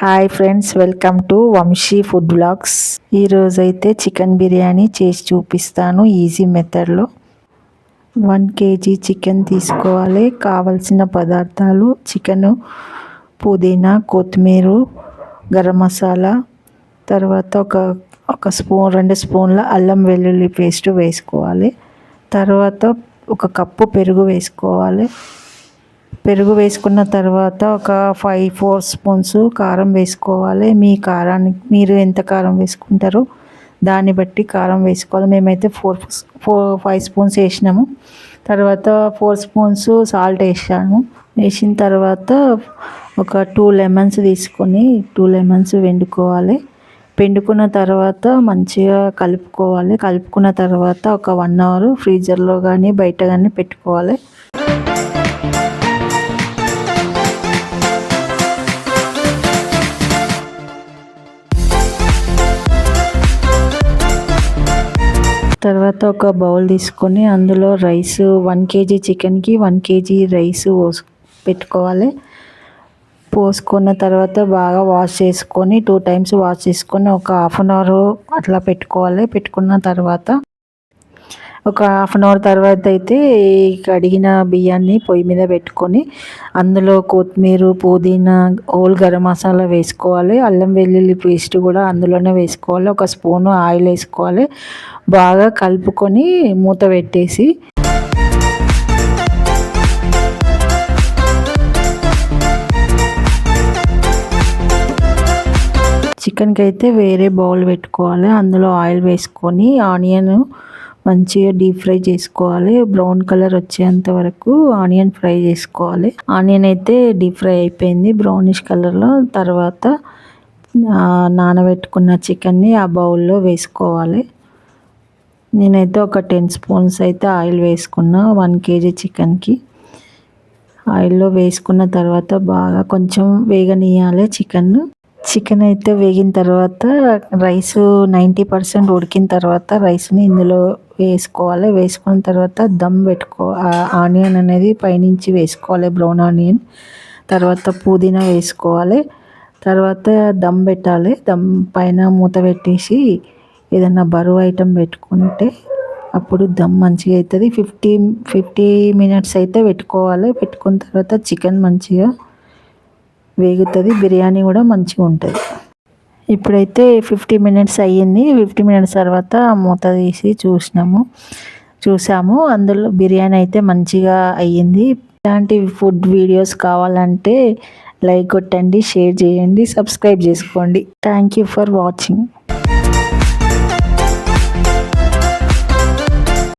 Hi friends, welcome to Vamshi food blogs. ఈరోజైతే chicken biryani చేసి చూపిస్తాను ఈజీ మెథడ్లో. 1 kg చికెన్ తీసుకోవాలి. కావలసిన పదార్థాలు: చికెను, పుదీనా, కొత్తిమీర, గరం మసాలా, తర్వాత ఒక స్పూన్ 2 స్పూన్ల అల్లం వెల్లుల్లి పేస్ట్ వేసుకోవాలి. తర్వాత 1 కప్పు పెరుగు వేసుకోవాలి. పెరుగు వేసుకున్న తర్వాత ఒక 4 స్పూన్స్ కారం వేసుకోవాలి. మీ కారానికి మీరు ఎంత కారం వేసుకుంటారో దాన్ని బట్టి కారం వేసుకోవాలి. మేమైతే 5 స్పూన్స్ వేసినాము. తర్వాత 4 స్పూన్స్ సాల్ట్ వేసాను. వేసిన తర్వాత ఒక 2 లెమన్స్ తీసుకొని 2 లెమన్స్ పిండుకున్న తర్వాత మంచిగా కలుపుకోవాలి. కలుపుకున్న తర్వాత ఒక 1 అవర్ ఫ్రీజర్లో కానీ బయట కానీ పెట్టుకోవాలి. తర్వాత ఒక బౌల్ తీసుకొని అందులో రైస్ 1 kg చికెన్కి 1 kg రైస్ పెట్టుకోవాలి. పోసుకున్న తర్వాత బాగా వాష్ చేసుకొని 2 టైమ్స్ వాష్ చేసుకొని ఒక 1/2 అవర్ అట్లా పెట్టుకోవాలి. పెట్టుకున్న తర్వాత ఒక 1/2 అవర్ తర్వాత అయితే కడిగిన బియ్యాన్ని పొయ్యి మీద పెట్టుకొని అందులో కొత్తిమీర, పుదీనా, హోల్ గరం మసాలా వేసుకోవాలి. అల్లం వెల్లుల్లి పేస్ట్ కూడా అందులోనే వేసుకోవాలి. 1 స్పూను ఆయిల్ వేసుకోవాలి. బాగా కలుపుకొని మూత పెట్టేసి చికెన్కి అయితే వేరే బౌల్ పెట్టుకోవాలి. అందులో ఆయిల్ వేసుకొని ఆనియన్ మంచిగా డీప్ ఫ్రై చేసుకోవాలి. బ్రౌన్ కలర్ వచ్చేంత వరకు ఆనియన్ ఫ్రై చేసుకోవాలి. ఆనియన్ అయితే డీప్ ఫ్రై అయిపోయింది బ్రౌనిష్ కలర్లో. తర్వాత నానబెట్టుకున్న చికెన్ని ఆ బౌల్లో వేసుకోవాలి. నేనైతే ఒక 10 స్పూన్స్ అయితే ఆయిల్ వేసుకున్నా 1 kg చికెన్కి. ఆయిల్లో వేసుకున్న తర్వాత బాగా కొంచెం వేగనీయాలి చికెన్ అయితే వేగిన తర్వాత రైస్ 90% ఉడికిన తర్వాత రైస్ని ఇందులో వేసుకోవాలి. వేసుకున్న తర్వాత దమ్ ఆనియన్ అనేది పైనుంచి వేసుకోవాలి, బ్రౌన్ ఆనియన్. తర్వాత పుదీనా వేసుకోవాలి. తర్వాత దమ్ పెట్టాలి. దమ్ పైన మూత పెట్టేసి ఏదన్నా బరువు ఐటెం పెట్టుకుంటే అప్పుడు దమ్ మంచిగా అవుతుంది. 50 మినిట్స్ అయితే పెట్టుకోవాలి. పెట్టుకున్న తర్వాత చికెన్ మంచిగా వేగుతుంది, బిర్యానీ కూడా మంచిగా ఉంటుంది. ఇప్పుడైతే 50 మినిట్స్ అయ్యింది. 50 మినిట్స్ తర్వాత మూత తీసి చూసాము. అందులో బిర్యానీ అయితే మంచిగా అయ్యింది. ఇలాంటి ఫుడ్ వీడియోస్ కావాలంటే లైక్ కొట్టండి, షేర్ చేయండి, సబ్స్క్రైబ్ చేసుకోండి. Thank you for watching.